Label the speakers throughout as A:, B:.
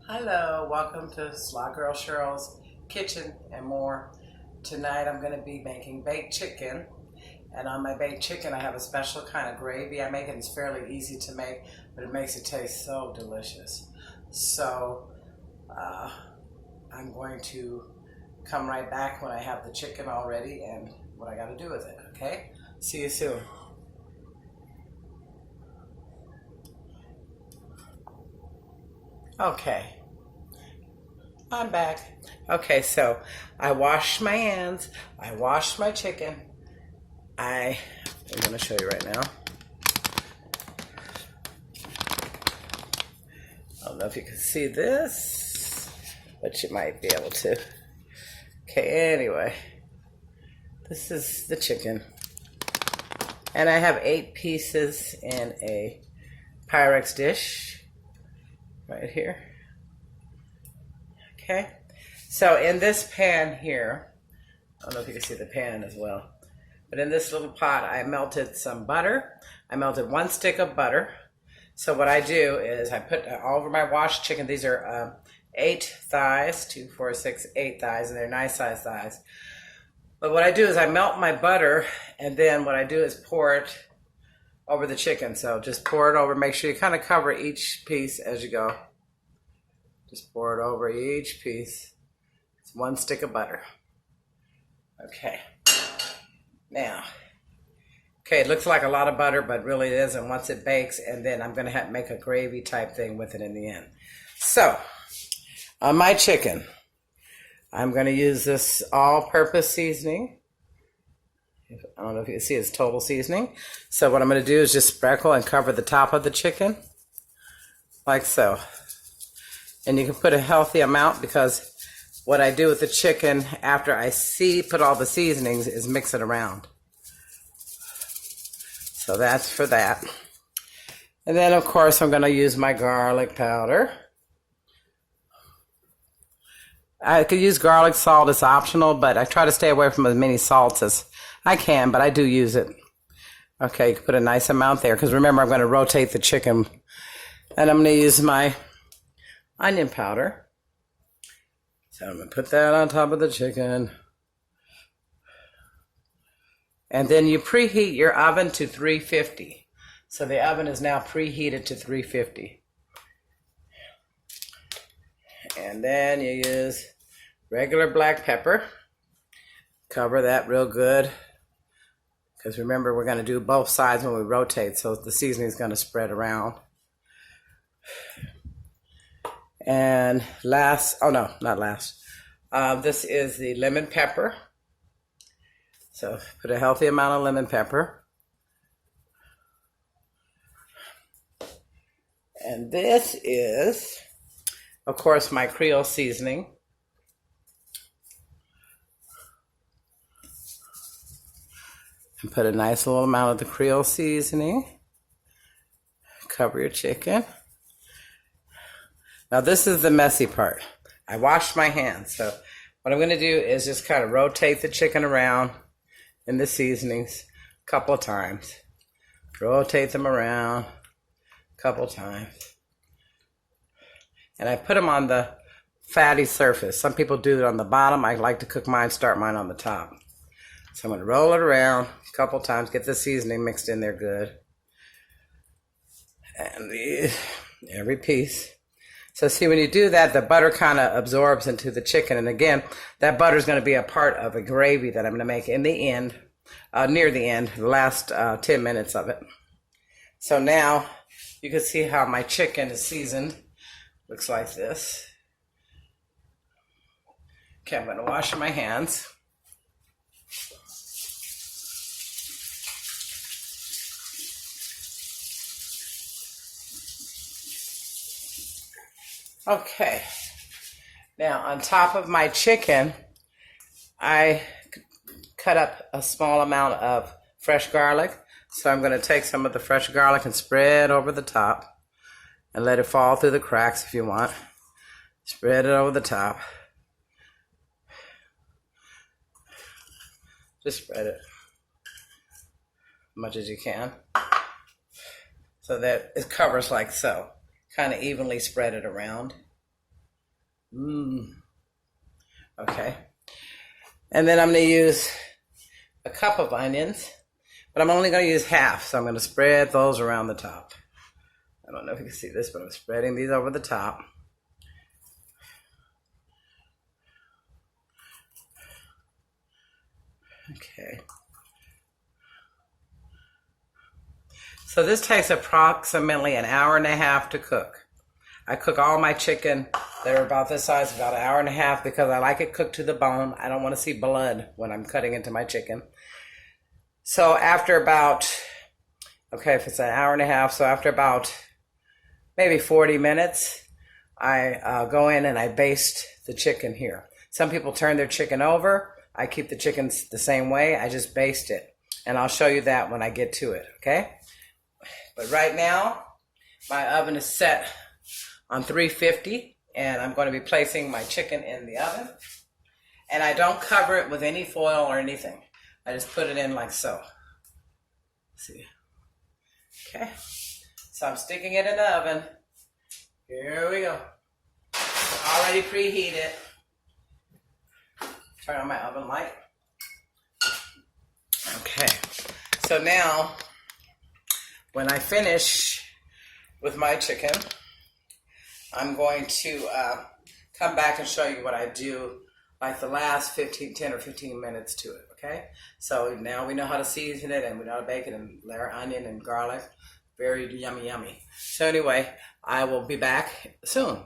A: Hello, welcome to Sly Girl Cheryl's Kitchen and More. Tonight I'm going to be making baked chicken, and on my baked chicken I have a special kind of gravy I make, and it's fairly easy to make, but it makes it taste so delicious. So I'm going to come right back when I have the chicken all ready and what I got to do with it, okay? See you soon. Okay. I'm back. Okay, so I washed my hands. I washed my chicken. I'm going to show you right now. I don't know if you can see this, but you might be able to. Okay, anyway, this is the chicken. And I have 8 pieces in a Pyrex dish right here. Okay, so in this pan here, I don't know if you can see the pan as well, but in this little pot I melted some butter. I melted 1 stick of butter. So what I do is I put all over my washed chicken. These are 8 thighs, 2, 4, 6, 8 thighs, and they're nice size thighs. But what I do is I melt my butter, and then what I do is pour it over the chicken. So just pour it over, make sure you kind of cover each piece as you go. Just pour it over each piece. It's 1 stick of butter. Okay. Now, okay, it looks like a lot of butter, but really it isn't once it bakes, and then I'm going to make a gravy type thing with it in the end. So, on my chicken, I'm going to use this all-purpose seasoning. I don't know if you can see it's total seasoning. So what I'm going to do is just sprinkle and cover the top of the chicken, like so. And you can put a healthy amount, because what I do with the chicken after I put all the seasonings is mix it around. So that's for that. And then of course I'm going to use my garlic powder. I could use garlic salt, it's optional, but I try to stay away from as many salts as I can, but I do use it. Okay, you can put a nice amount there, because remember I'm going to rotate the chicken. And I'm going to use my onion powder. So I'm going to put that on top of the chicken. And then you preheat your oven to 350. So the oven is now preheated to 350. And then you use regular black pepper. Cover that real good, because remember we're going to do both sides when we rotate, so the seasoning is going to spread around. And last, oh no, not last. This is the lemon pepper. So put a healthy amount of lemon pepper. And this is, of course, my Creole seasoning. And put a nice little amount of the Creole seasoning. Cover your chicken. Now this is the messy part. I washed my hands, so what I'm going to do is just kind of rotate the chicken around in the seasonings a couple of times. Rotate them around a couple of times. And I put them on the fatty surface. Some people do it on the bottom. I like to cook mine, start mine on the top. So I'm going to roll it around a couple of times, get the seasoning mixed in there good. And every piece. So see, when you do that, the butter kind of absorbs into the chicken. And again, that butter is going to be a part of a gravy that I'm going to make in the end, near the end, the last 10 minutes of it. So now you can see how my chicken is seasoned. Looks like this. Okay, I'm going to wash my hands. Okay, now on top of my chicken, I cut up a small amount of fresh garlic. So I'm going to take some of the fresh garlic and spread over the top and let it fall through the cracks if you want. Spread it over the top. Just spread it as much as you can so that it covers like so. Kind of evenly spread it around. Okay. And then I'm going to use a cup of onions, but I'm only going to use half, so I'm going to spread those around the top. I don't know if you can see this, but I'm spreading these over the top. Okay. So this takes approximately an hour and a half to cook. I cook all my chicken that are about this size about an hour and a half because I like it cooked to the bone. I don't want to see blood when I'm cutting into my chicken. So after about, okay, if it's an hour and a half, so after about maybe 40 minutes, I go in and I baste the chicken here. Some people turn their chicken over. I keep the chickens the same way. I just baste it. And I'll show you that when I get to it, okay? But right now, my oven is set on 350, and I'm going to be placing my chicken in the oven. And I don't cover it with any foil or anything. I just put it in like so. See? Okay. So I'm sticking it in the oven. Here we go. Already preheated. Turn on my oven light. Okay. So now, when I finish with my chicken, I'm going to come back and show you what I do like the last 10 or 15 minutes to it, okay? So now we know how to season it and we know how to bake it and layer onion and garlic. Very yummy, yummy. So anyway, I will be back soon.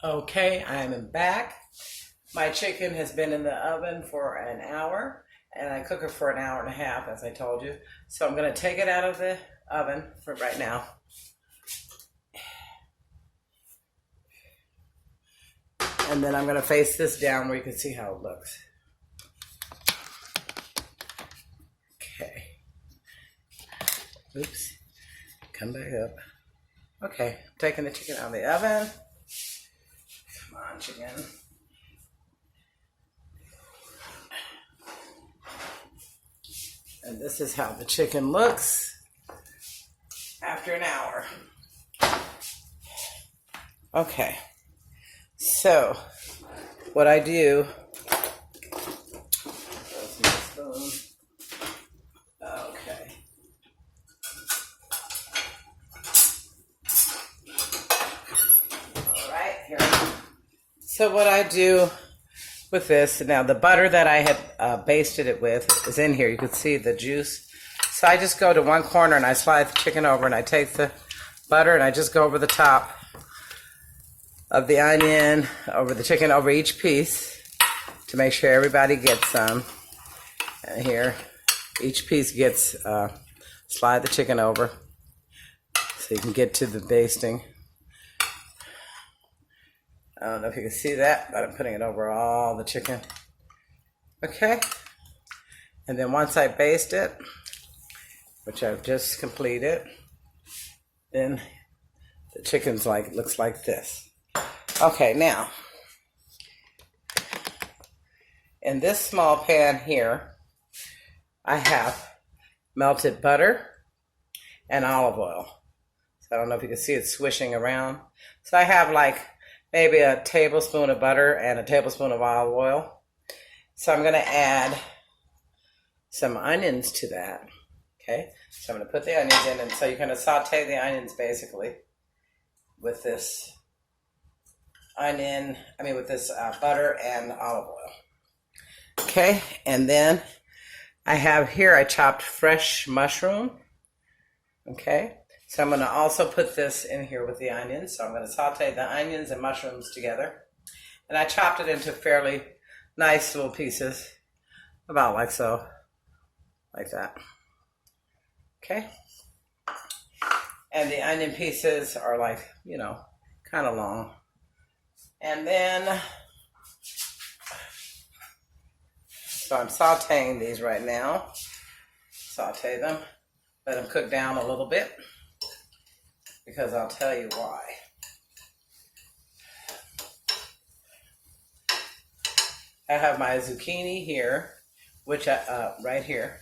A: Okay, I am back. My chicken has been in the oven for an hour, and I cook it for an hour and a half, as I told you. So I'm going to take it out of the oven for right now. And then I'm going to face this down where you can see how it looks. Okay. Oops. Come back up. Okay, taking the chicken out of the oven. Come on, chicken. And this is how the chicken looks after an hour. Okay, so what I do, okay. All right, here. So what I do with this, now the butter that I had basted it with is in here. You can see the juice. So I just go to one corner and I slide the chicken over and I take the butter and I just go over the top of the onion, over the chicken, over each piece to make sure everybody gets some. And here, each piece gets, slide the chicken over so you can get to the basting. I don't know if you can see that, but I'm putting it over all the chicken. Okay. And then once I baste it, which I've just completed, then the chicken's looks like this. Okay, now, in this small pan here, I have melted butter and olive oil. So I don't know if you can see it swishing around. So I have maybe a tablespoon of butter and a tablespoon of olive oil. So I'm going to add some onions to that. Okay, so I'm going to put the onions in, and so you're going to saute the onions basically with this butter and olive oil. Okay, and then I have here, I chopped fresh mushroom. Okay, so I'm going to also put this in here with the onions. So I'm going to saute the onions and mushrooms together. And I chopped it into fairly nice little pieces, about like so, like that. Okay. And the onion pieces are kind of long. And then, so I'm sauteing these right now. Saute them. Let them cook down a little bit, because I'll tell you why. I have my zucchini here, which right here,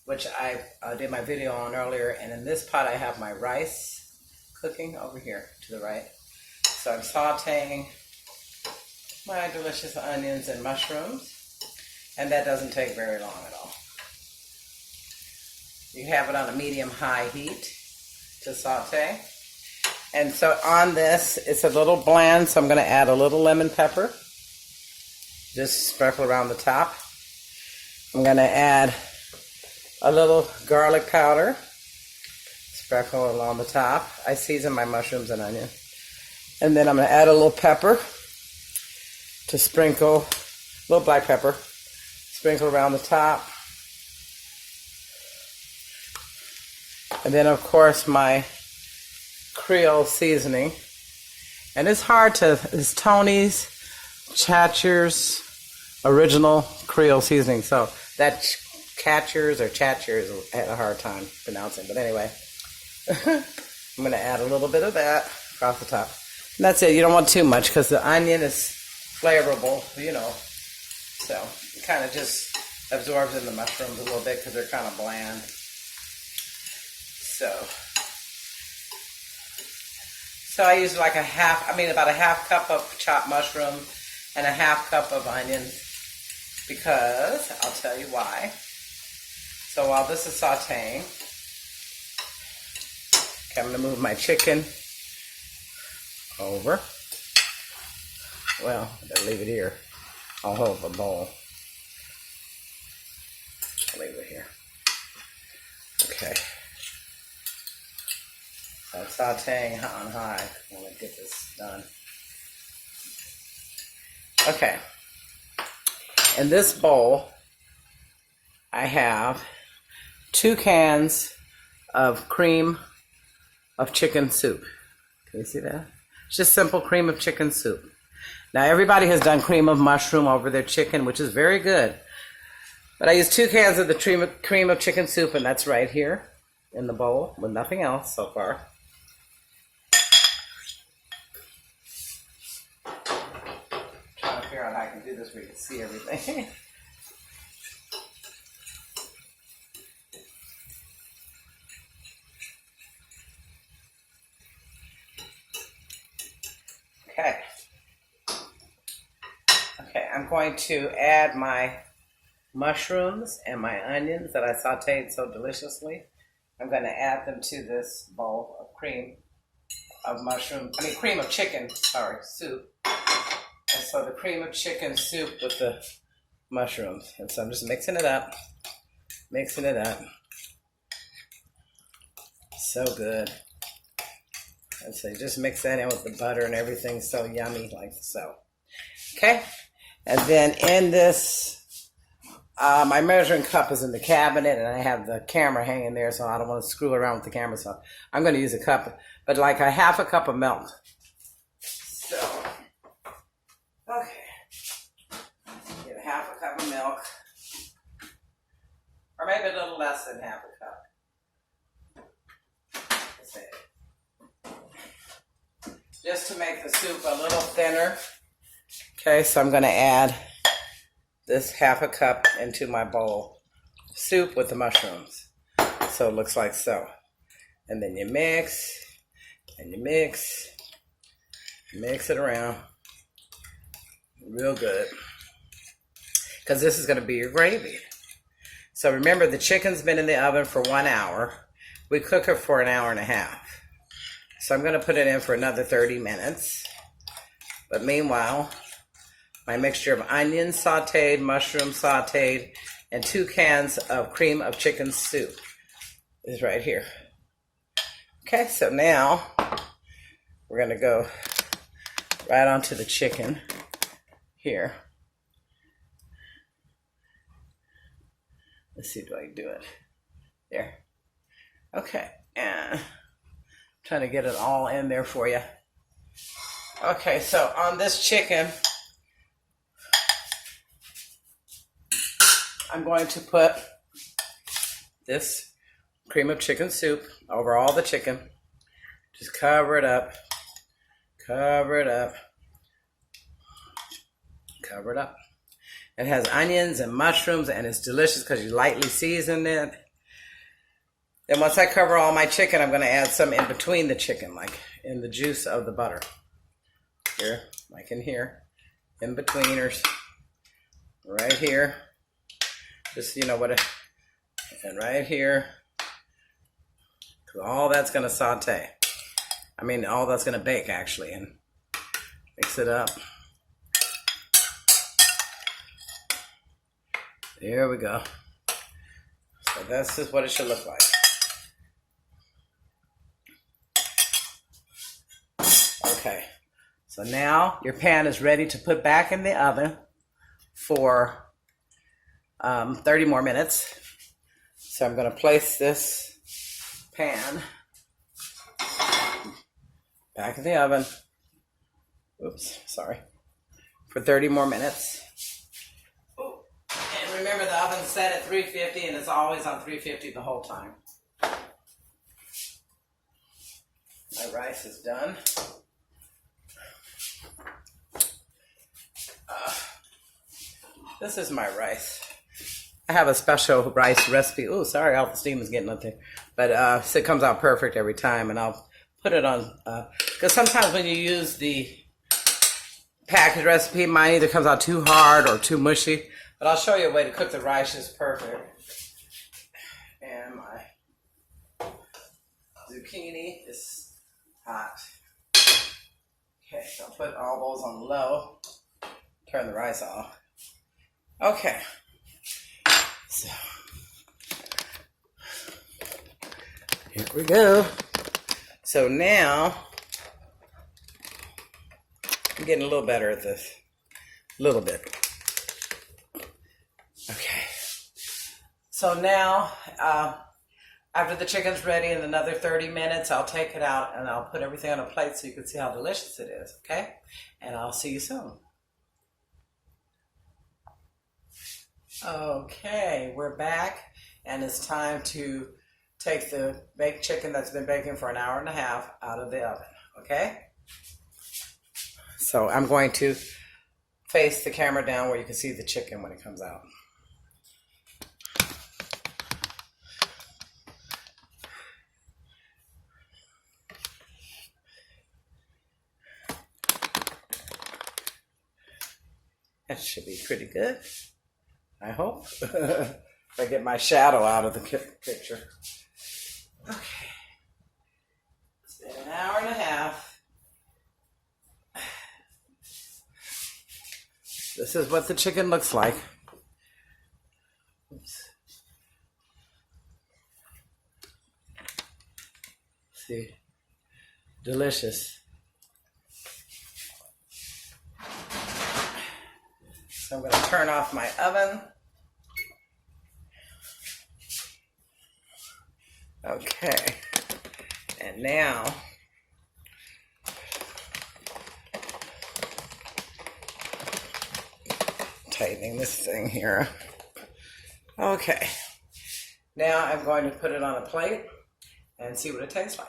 A: which I did my video on earlier. And in this pot, I have my rice cooking over here to the right. So I'm sauteing my delicious onions and mushrooms. And that doesn't take very long at all. You have it on a medium-high heat to saute. And so on this, it's a little bland, so I'm going to add a little lemon pepper. Just sprinkle around the top. I'm going to add a little garlic powder. Sprinkle along the top. I season my mushrooms and onion. And then I'm going to add a little pepper to sprinkle, a little black pepper. Sprinkle around the top. And then, of course, my Creole seasoning. And it's hard to, it's Tony's Chacher's original Creole seasoning. So that Catchers or Chatchers, I had a hard time pronouncing. But anyway, I'm going to add a little bit of that across the top. And that's it. You don't want too much because the onion is flavorable, you know. So it kind of just absorbs in the mushrooms a little bit because they're kind of bland. So I use like about a half cup of chopped mushroom and a half cup of onions because I'll tell you why. So while this is sauteing, okay, I'm going to move my chicken over. Well, I better leave it here. I'll hold the bowl. I'll leave it here. Okay. I'm sauteing on high. I want to get this done. Okay. In this bowl, I have 2 cans of cream of chicken soup. Can you see that? It's just simple cream of chicken soup. Now, everybody has done cream of mushroom over their chicken, which is very good. But I use 2 cans of the cream of chicken soup, and that's right here in the bowl with nothing else so far. Trying to figure out how I can do this where you can see everything. Okay. Okay, I'm going to add my mushrooms and my onions that I sauteed so deliciously. I'm going to add them to this bowl of cream of chicken, soup. And so the cream of chicken soup with the mushrooms. And so I'm just mixing it up. So good. And so you just mix that in with the butter and everything so yummy like so. Okay? And then in this, my measuring cup is in the cabinet and I have the camera hanging there so I don't want to screw around with the camera. So I'm going to use a cup, but like a half a cup of milk. So, okay. Get a half a cup of milk. Or maybe a little less than half a cup. Just to make the soup a little thinner. Okay, so I'm going to add this half a cup into my bowl of soup with the mushrooms. So it looks like so. And then you mix, and you mix it around real good. Because this is going to be your gravy. So remember, the chicken's been in the oven for 1 hour. We cook it for 1.5 hours. So I'm going to put it in for another 30 minutes. But meanwhile, my mixture of onions sauteed, mushrooms sauteed, and 2 cans of cream of chicken soup is right here. Okay, so now we're going to go right onto the chicken here. Let's see, do I do it? There. Okay, and trying to get it all in there for you. Okay, so on this chicken, I'm going to put this cream of chicken soup over all the chicken. Just cover it up. Cover it up. Cover it up. It has onions and mushrooms and it's delicious because you lightly season it. Then once I cover all my chicken, I'm going to add some in between the chicken, like in the juice of the butter. Here, like in here, in betweeners, right here. Just, you know what, and right here. All that's going to saute. I mean, all that's going to bake, actually, and mix it up. There we go. So this is what it should look like. Okay. So now your pan is ready to put back in the oven for 30 more minutes. So I'm going to place this pan back in the oven. Oops, sorry. For 30 more minutes. Oh, and remember the oven's set at 350 and it's always on 350 the whole time. My rice is done. This is my rice. I have a special rice recipe. Oh, sorry, all the steam is getting up there. But so it comes out perfect every time. And I'll put it on, because sometimes when you use the packaged recipe, mine either comes out too hard or too mushy. But I'll show you a way to cook the rice just perfect. And my zucchini is hot. Okay, so I'll put all those on low. Turn the rice off. Okay. So, here we go. So now, I'm getting a little better at this. A little bit. Okay. So now, after the chicken's ready in another 30 minutes, I'll take it out and I'll put everything on a plate so you can see how delicious it is, okay? And I'll see you soon. Okay, we're back, and it's time to take the baked chicken that's been baking for an hour and a half out of the oven, okay? So I'm going to face the camera down where you can see the chicken when it comes out. That should be pretty good. I hope. If I get my shadow out of the picture. Okay. It's been an hour and a half. This is what the chicken looks like. Oops. See? Delicious. So I'm going to turn off my oven. Okay. And now, tightening this thing here. Okay. Now I'm going to put it on a plate and see what it tastes like.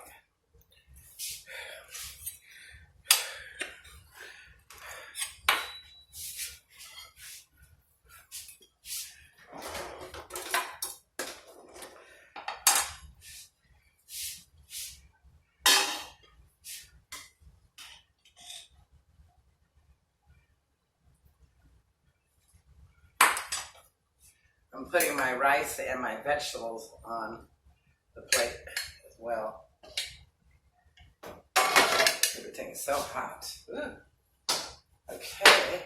A: I'm putting my rice and my vegetables on the plate as well. Everything is so hot. Ooh. Okay.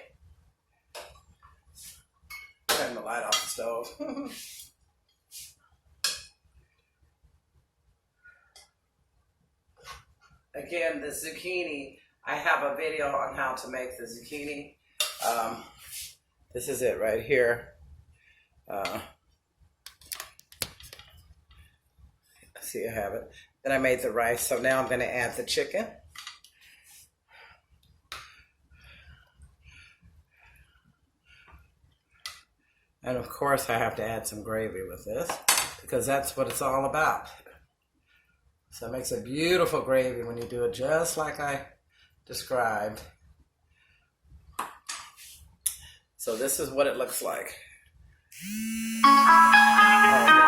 A: Turn the light off the stove. Again, the zucchini, I have a video on how to make the zucchini. This is it right here. See, I have it. Then I made the rice, so now I'm going to add the chicken. And of course, I have to add some gravy with this because that's what it's all about. So it makes a beautiful gravy when you do it just like I described. So this is what it looks like. Oh,